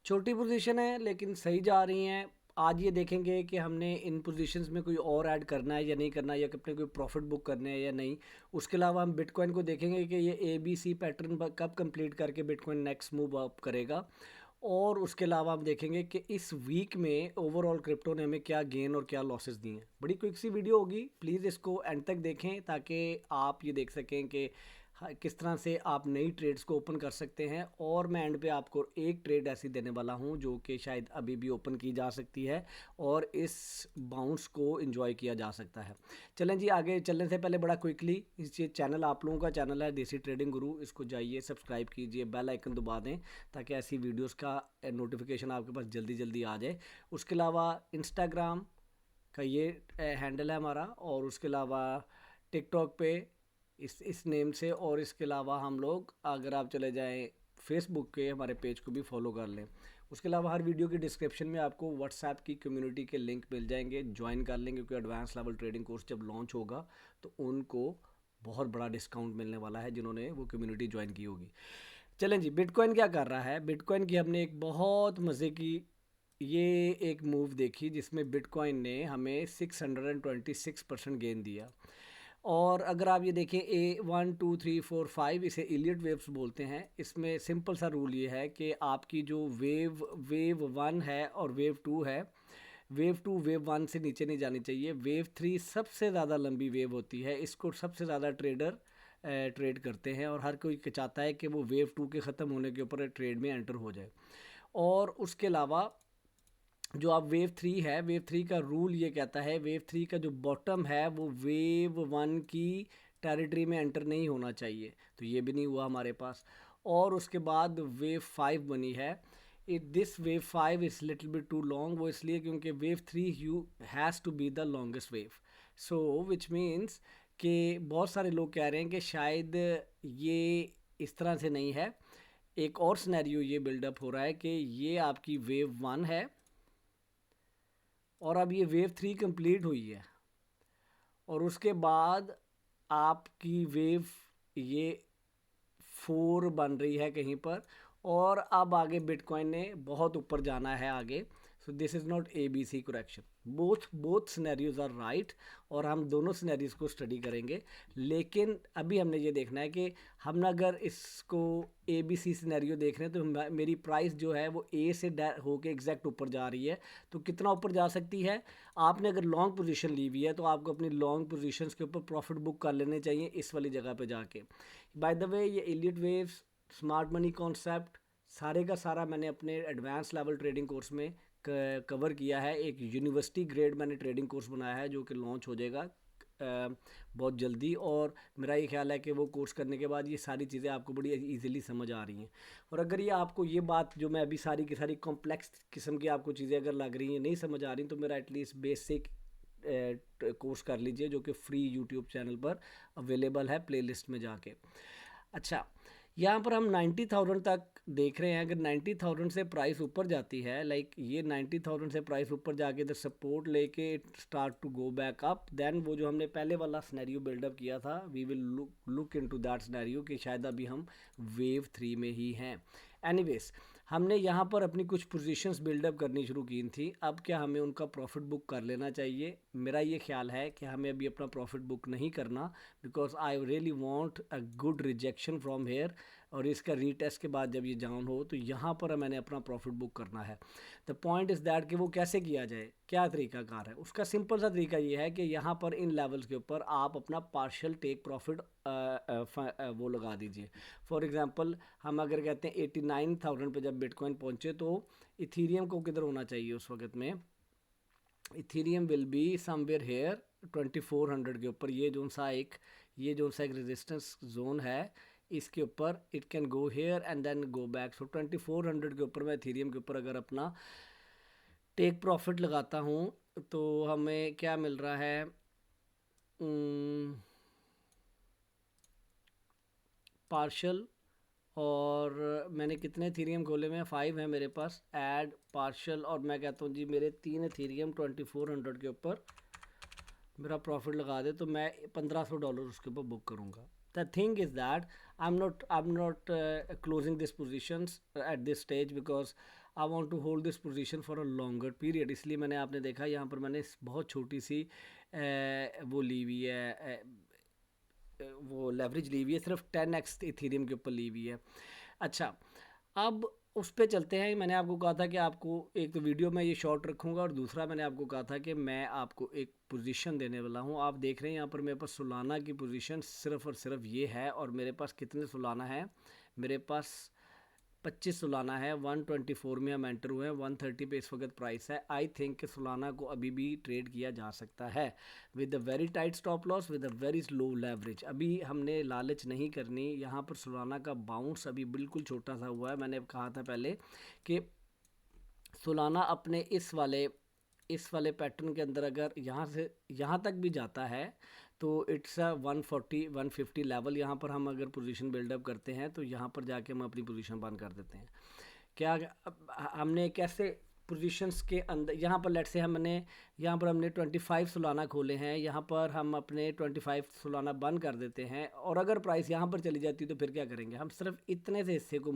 छोटी पोजीशन है लेकिन सही जा रही हैं। आज ये देखेंगे कि हमने इन पोजीशंस में कोई और ऐड करना है या नहीं करना है, या अपने कोई प्रॉफिट बुक करने हैं या नहीं। उसके अलावा हम बिटकॉइन को देखेंगे कि ये ABC पैटर्न कब कंप्लीट करके बिटकॉइन नेक्स्ट मूव अप करेगा। और उसके अलावा हम देखेंगे कि इस वीक में ओवरऑल क्रिप्टो ने हमें क्या गेन और क्या लॉसेस दिए हैं। बड़ी क्विक सी वीडियो होगी, प्लीज़ इसको एंड तक देखें ताकि आप ये देख सकें कि किस तरह से आप नई ट्रेड्स को ओपन कर सकते हैं। और मैं एंड पे आपको एक ट्रेड ऐसी देने वाला हूं जो कि शायद अभी भी ओपन की जा सकती है और इस बाउंस को एंजॉय किया जा सकता है। चलें जी, आगे चलने से पहले बड़ा क्विकली, इस ये चैनल आप लोगों का चैनल है देसी ट्रेडिंग गुरु, इसको जाइए सब्सक्राइब कीजिए, बेल आइकन दबा दें ताकि ऐसी वीडियोज़ का नोटिफिकेशन आपके पास जल्दी जल्दी आ जाए। उसके अलावा इंस्टाग्राम का ये हैंडल है हमारा, और उसके अलावा टिकटॉक पे इस नेम से, और इसके अलावा हम लोग, अगर आप चले जाएं फेसबुक के हमारे पेज को भी फॉलो कर लें। उसके अलावा हर वीडियो की डिस्क्रिप्शन में आपको व्हाट्सएप की कम्युनिटी के लिंक मिल जाएंगे, ज्वाइन कर लेंगे क्योंकि एडवांस लेवल ट्रेडिंग कोर्स जब लॉन्च होगा तो उनको बहुत बड़ा डिस्काउंट मिलने वाला है जिन्होंने वो कम्युनिटी ज्वाइन की होगी। चलें जी, बिटकॉइन क्या कर रहा है। बिटकॉइन की हमने एक बहुत मज़े की ये एक मूव देखी जिसमें बिटकॉइन ने हमें 626% गेन दिया। और अगर आप ये देखें A 1 2 3 4 5, इसे इलियट वेव्स बोलते हैं। इसमें सिंपल सा रूल ये है कि आपकी जो वेव 1 है और वेव 2 है, वेव 2 वेव 1 से नीचे नहीं जानी चाहिए। वेव 3 सबसे ज़्यादा लंबी वेव होती है, इसको सबसे ज़्यादा ट्रेडर ट्रेड करते हैं और हर कोई चाहता है कि वो वेव 2 के ख़त्म होने के ऊपर ट्रेड में एंटर हो जाए। और उसके अलावा जो आप वेव 3 है, वेव 3 का रूल ये कहता है, वेव 3 का जो बॉटम है वो वेव 1 की टेरिटरी में एंटर नहीं होना चाहिए, तो ये भी नहीं हुआ हमारे पास। और उसके बाद वेव 5 बनी है। This wave 5 is little bit too long, वो इसलिए क्योंकि wave 3 you has to be the longest wave. So which means कि बहुत सारे लोग कह रहे हैं कि शायद ये इस तरह से नहीं है। एक और सिनेरियो ये बिल्डअप हो रहा है कि ये आपकी वेव 1 है और अब ये वेव 3 कंप्लीट हुई है और उसके बाद आपकी वेव ये 4 बन रही है कहीं पर, और अब आगे बिटकॉइन ने बहुत ऊपर जाना है आगे। So this is not ABC correction, both scenarios are right, और हम दोनों सिनेरियोज को स्टडी करेंगे। लेकिन अभी हमने ये देखना है कि हम अगर इसको ABC सिनेरियो देख रहे हैं तो मेरी प्राइस जो है वो A से होके एग्जैक्ट ऊपर जा रही है। तो कितना ऊपर जा सकती है, आपने अगर लॉन्ग पोजीशन ली हुई है तो आपको अपनी लॉन्ग पोजीशंस के ऊपर प्रॉफिट बुक कर लेने चाहिए इस वाली जगह पे जाके। बाय द वे, ये Elliott waves, smart money concept, सारे का सारा मैंने अपने एडवांस लेवल ट्रेडिंग कोर्स में कवर किया है। एक यूनिवर्सिटी ग्रेड मैंने ट्रेडिंग कोर्स बनाया है जो कि लॉन्च हो जाएगा बहुत जल्दी, और मेरा ये ख्याल है कि वो कोर्स करने के बाद ये सारी चीज़ें आपको बड़ी इजीली समझ आ रही हैं। और अगर ये आपको ये बात जो मैं अभी सारी की सारी कॉम्प्लेक्स किस्म की आपको चीज़ें अगर लग रही हैं, नहीं समझ आ रही, तो मेरा एटलीस्ट बेसिक कोर्स कर लीजिए जो कि फ्री यूट्यूब चैनल पर अवेलेबल है प्लेलिस्ट में जाके। अच्छा, यहाँ पर हम 90,000 तक देख रहे हैं। अगर 90,000 से प्राइस ऊपर जाती है, लाइक ये 90,000 से प्राइस ऊपर जाके इधर सपोर्ट लेके start to go back up, then वो जो हमने पहले वाला सिनेरियो बिल्डअप किया था, we will look into that scenario कि शायद अभी हम वेव 3 में ही हैं। एनीवेज, हमने यहाँ पर अपनी कुछ पोजीशंस बिल्डअप करनी शुरू की थी। अब क्या हमें उनका प्रॉफिट बुक कर लेना चाहिए? मेरा ये ख्याल है कि हमें अभी अपना प्रॉफिट बुक नहीं करना, because I really want a good rejection from here, और इसका रीटेस्ट के बाद जब ये डाउन हो तो यहाँ पर मैंने अपना प्रॉफिट बुक करना है। द पॉइंट इज़ दैट कि वो कैसे किया जाए, क्या तरीकाकार है उसका। सिंपल सा तरीका ये है कि यहाँ पर इन लेवल्स के ऊपर आप अपना पार्शियल टेक प्रॉफिट वो लगा दीजिए। फॉर एग्जांपल, हम अगर कहते हैं 89,000 पे जब बिटकॉइन पहुँचे तो इथीरियम को किधर होना चाहिए उस वक्त में, Ethereum will be somewhere here 2400 के ऊपर। ये जो सा एक रेजिस्टेंस जोन है, इसके ऊपर it can go here and then go back. So 2400 के ऊपर मैं इथीरियम के ऊपर अगर अपना टेक प्रॉफिट लगाता हूँ तो हमें क्या मिल रहा है, पार्शल, और मैंने कितने इथीरियम खोले हुए हैं, 5 है मेरे पास, ऐड पार्शल, और मैं कहता हूँ जी मेरे 3 इथीरियम 2400 के ऊपर मेरा प्रॉफिट लगा दे तो मैं $1500 उसके ऊपर बुक करूँगा। The thing is that I'm not closing this positions at this stage because I want to hold this position for a longer period, इसलिए मैंने आपने देखा यहाँ पर मैंने बहुत छोटी सी वो ली हुई है, वो लेवरेज ली हुई है, सिर्फ 10x इथेरियम के ऊपर ली हुई है। अच्छा, अब उस पे चलते हैं। मैंने आपको कहा था कि आपको एक तो वीडियो में ये शॉर्ट रखूँगा, और दूसरा मैंने आपको कहा था कि मैं आपको एक पोजीशन देने वाला हूँ। आप देख रहे हैं यहाँ पर मेरे पास सोलाना की पोजीशन सिर्फ और सिर्फ ये है, और मेरे पास कितने सोलाना है, मेरे पास 25 सोलाना है। 124 में हम एंटर हुए हैं, 130 पे इस वक्त प्राइस है। आई थिंक कि सोलाना को अभी भी ट्रेड किया जा सकता है with a very tight stop loss, with a very low leverage. अभी हमने लालच नहीं करनी। यहाँ पर सोलाना का बाउंस अभी बिल्कुल छोटा सा हुआ है। मैंने कहा था पहले कि सोलाना अपने इस वाले पैटर्न के अंदर अगर यहाँ से यहाँ तक भी जाता है तो इट्स अ 140 150 लेवल। यहाँ पर हम अगर पोजीशन बिल्डअप करते हैं तो यहाँ पर जाके हम अपनी पोजीशन बंद कर देते हैं। क्या हमने कैसे पोजीशंस के अंदर, यहाँ पर लेट से हमने यहाँ पर हमने 25 सोलाना खोले हैं, यहाँ पर हम अपने 25 सोलाना बंद कर देते हैं, और अगर प्राइस यहाँ पर चली जाती तो फिर क्या करेंगे, हम सिर्फ इतने से हिस्से को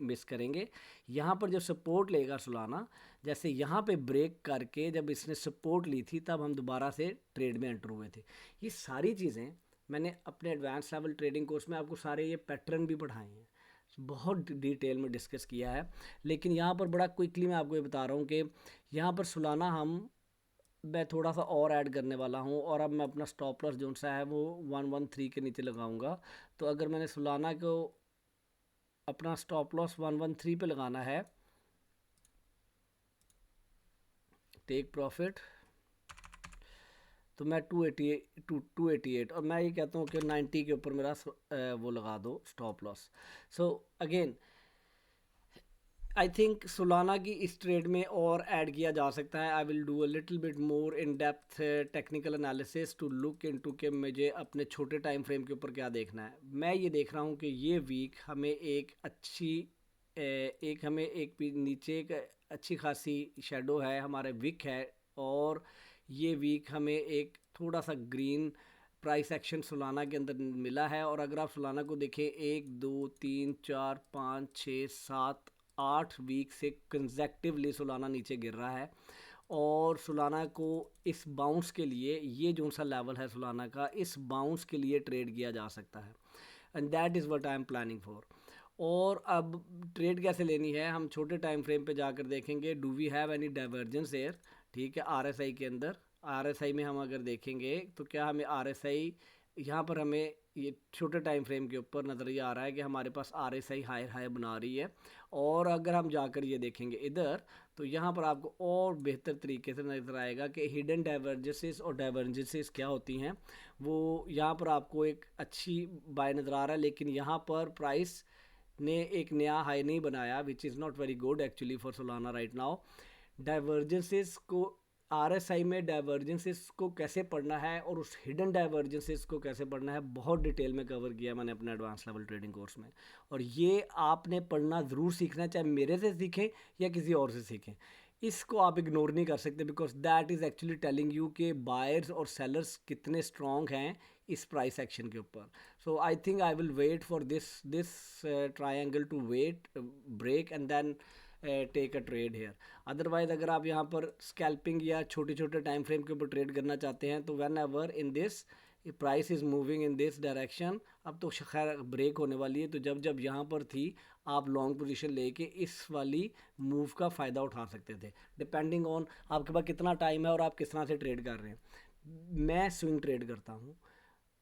मिस करेंगे। यहाँ पर जब सपोर्ट लेगा सोलाना, जैसे यहाँ पे ब्रेक करके जब इसने सपोर्ट ली थी, तब हम दोबारा से ट्रेड में एंटर हुए थे। ये सारी चीज़ें मैंने अपने एडवांस लेवल ट्रेडिंग कोर्स में आपको सारे ये पैटर्न भी पढ़ाए हैं, बहुत डिटेल में डिस्कस किया है। लेकिन यहाँ पर बड़ा क्विकली मैं आपको ये बता रहा हूँ कि यहाँ पर सोलाना मैं थोड़ा सा और ऐड करने वाला हूँ, और अब मैं अपना स्टॉप लॉस जो सा है वो 113 के नीचे लगाऊंगा। तो अगर मैंने सोलाना को अपना स्टॉप लॉस 113 पे लगाना है, टेक प्रॉफिट, तो मैं 288 और मैं ये कहता हूँ कि 90 के ऊपर मेरा वो लगा दो stop loss. So again I think Solana की इस ट्रेड में और ऐड किया जा सकता है। I will do a little bit more in depth technical analysis to look into कि मुझे अपने छोटे टाइम फ्रेम के ऊपर क्या देखना है। मैं ये देख रहा हूँ कि ये वीक हमें एक अच्छी हमें एक नीचे एक अच्छी खासी शेडो है, हमारे विक है, और ये वीक हमें एक थोड़ा सा ग्रीन प्राइस एक्शन सोलाना के अंदर मिला है। और अगर आप सोलाना को देखें, 1 2 3 4 5 6 7 8 वीक से कंसेक्टिवली सोलाना नीचे गिर रहा है, और सोलाना को इस बाउंस के लिए, ये जो सा लेवल है सोलाना का, इस बाउंस के लिए ट्रेड किया जा सकता है, and that is what I am planning for. और अब ट्रेड कैसे लेनी है, हम छोटे टाइम फ्रेम पे जाकर देखेंगे, do we have any divergence here, ठीक है, आरएसआई के अंदर। आरएसआई में हम अगर देखेंगे तो क्या हमें आरएसआई यहाँ पर हमें ये छोटे टाइम फ्रेम के ऊपर नज़र ये आ रहा है कि हमारे पास आरएसआई हायर हाई बना रही है। और अगर हम जाकर ये देखेंगे इधर, तो यहाँ पर आपको और बेहतर तरीके से नज़र आएगा कि हिडन डाइवर्जेंसेस और डाइवर्जेंसेस क्या होती हैं। वो यहाँ पर आपको एक अच्छी बाय नज़र आ रहा है, लेकिन यहाँ पर प्राइस ने एक नया हाई नहीं बनाया, which is not very good actually for Solana right now. Divergences को, आरएसआई में डाइवर्जेंसेस को कैसे पढ़ना है और उस हिडन डाइवर्जेंसेस को कैसे पढ़ना है, बहुत डिटेल में कवर किया मैंने अपने एडवांस लेवल ट्रेडिंग कोर्स में। और ये आपने पढ़ना ज़रूर सीखना, चाहे मेरे से सीखें या किसी और से सीखें। इसको आप इग्नोर नहीं कर सकते, because that is actually telling you कि बायर्स और सेलर्स कितने स्ट्रॉन्ग हैं इस प्राइस एक्शन के ऊपर। So I think I will wait for this triangle to wait break and then take a trade here. Otherwise अगर आप यहाँ पर स्कैल्पिंग या छोटे छोटे टाइम फ्रेम के ऊपर ट्रेड करना चाहते हैं, तो when ever in this price is moving in this direction, अब तो खैर ब्रेक होने वाली है, तो जब जब यहाँ पर थी आप लॉन्ग पोजीशन लेके इस वाली मूव का फ़ायदा उठा सकते थे, डिपेंडिंग ऑन आपके पास कितना टाइम है और आप किस तरह से ट्रेड कर रहे हैं। मैं स्विंग ट्रेड करता हूँ,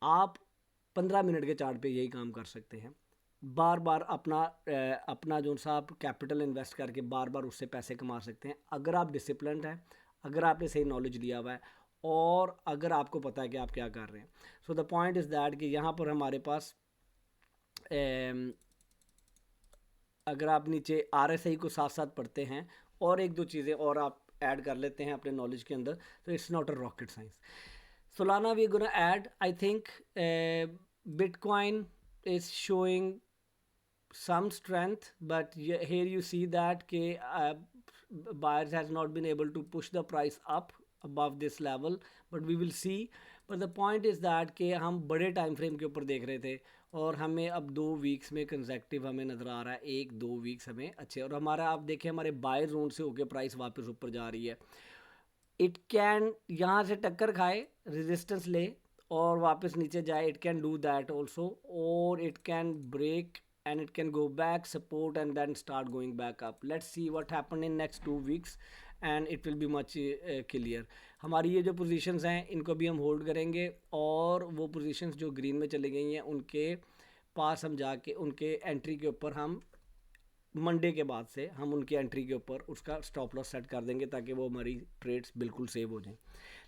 आप 15 मिनट के चार्ट पे यही काम कर सकते हैं। बार बार अपना जो सा आप कैपिटल इन्वेस्ट करके बार बार उससे पैसे कमा सकते हैं, अगर आप डिसिप्लिन्ड हैं, अगर आपने सही नॉलेज लिया हुआ है, और अगर आपको पता है कि आप क्या कर रहे हैं। So the point is that कि यहाँ पर हमारे पास अगर आप नीचे आरएसआई को साथ साथ पढ़ते हैं और एक दो चीज़ें और आप ऐड कर लेते हैं अपने नॉलेज के अंदर, तो it's not a rocket science. Solana we're gonna add, I think Bitcoin is showing some strength, but here you see that buyers has not been able to push the price up above this level, but we will see. But the point is that कि हम बड़े time frame के ऊपर देख रहे थे और हमें अब 2 वीक्स में कंसेक्टिव हमें नज़र आ रहा है, 1-2 वीक्स हमें अच्छे, और हमारा आप देखें हमारे बाय जोन से होके प्राइस वापस ऊपर जा रही है। इट कैन यहाँ से टक्कर खाए, रेजिस्टेंस ले और वापस नीचे जाए, it can do that also, और it can break and it can go back, support, and then start going back up. Let's see what happen in next 2 weeks and it will be much clear. हमारी ये जो positions हैं इनको भी हम hold करेंगे, और वो पोजीशंस जो ग्रीन में चली गई हैं उनके पास हम जाके उनके एंट्री के ऊपर हम मंडे के बाद से हम उनकी एंट्री के ऊपर उसका स्टॉप लॉस सेट कर देंगे ताकि वो हमारी ट्रेड्स बिल्कुल सेव हो जाएं।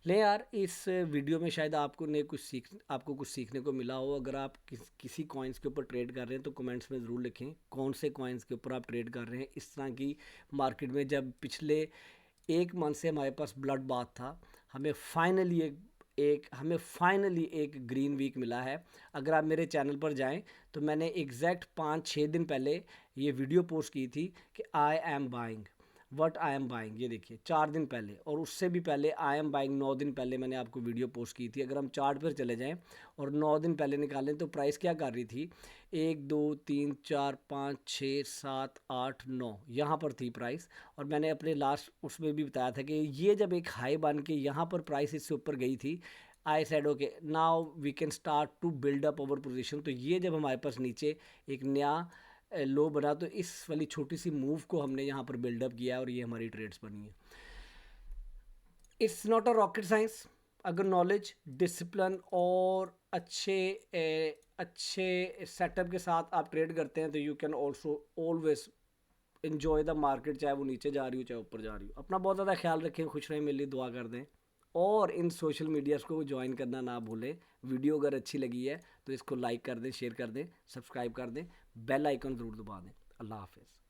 ले यार, इस वीडियो में शायद आपको कुछ सीखने को मिला हो। अगर आप किसी कॉइन्स के ऊपर ट्रेड कर रहे हैं तो कमेंट्स में ज़रूर लिखें कौन से कॉइन्स के ऊपर आप ट्रेड कर रहे हैं। इस तरह की मार्केट में जब पिछले 1 मंथ से हमारे पास ब्लड बाथ था, हमें फाइनली एक ग्रीन वीक मिला है। अगर आप मेरे चैनल पर जाएं तो मैंने एग्जैक्ट 5-6 दिन पहले ये वीडियो पोस्ट की थी कि आई एम बाइंग, ये देखिए 4 दिन पहले, और उससे भी पहले आई एम बाइंग 9 दिन पहले मैंने आपको वीडियो पोस्ट की थी। अगर हम चार्ट पर चले जाएं और 9 दिन पहले निकालें तो प्राइस क्या कर रही थी, 1 2 3 4 5 6 7 8 9 यहाँ पर थी प्राइस, और मैंने अपने लास्ट उसमें भी बताया था कि ये जब एक हाई बन के यहाँ पर प्राइस इससे ऊपर गई थी, I said okay now we can start to build up our position. तो ये जब हमारे पास नीचे एक नया लो बना तो इस वाली छोटी सी मूव को हमने यहाँ पर बिल्डअप किया है और ये हमारी ट्रेड्स बनी है। It's not a rocket science. अगर नॉलेज, डिसिप्लिन और अच्छे सेटअप के साथ आप ट्रेड करते हैं तो you can also always enjoy the market, चाहे वो नीचे जा रही हो चाहे ऊपर जा रही हो। अपना बहुत ज़्यादा ख्याल रखें, खुश रहें, मेरे लिए दुआ कर दें, और इन सोशल मीडियाज़ को ज्वाइन करना ना भूलें। वीडियो अगर अच्छी लगी है तो इसको लाइक कर दें, शेयर कर दें, सब्सक्राइब कर दें, बेल आइकन ज़रूर दबा दें। अल्लाह हाफ़िज़।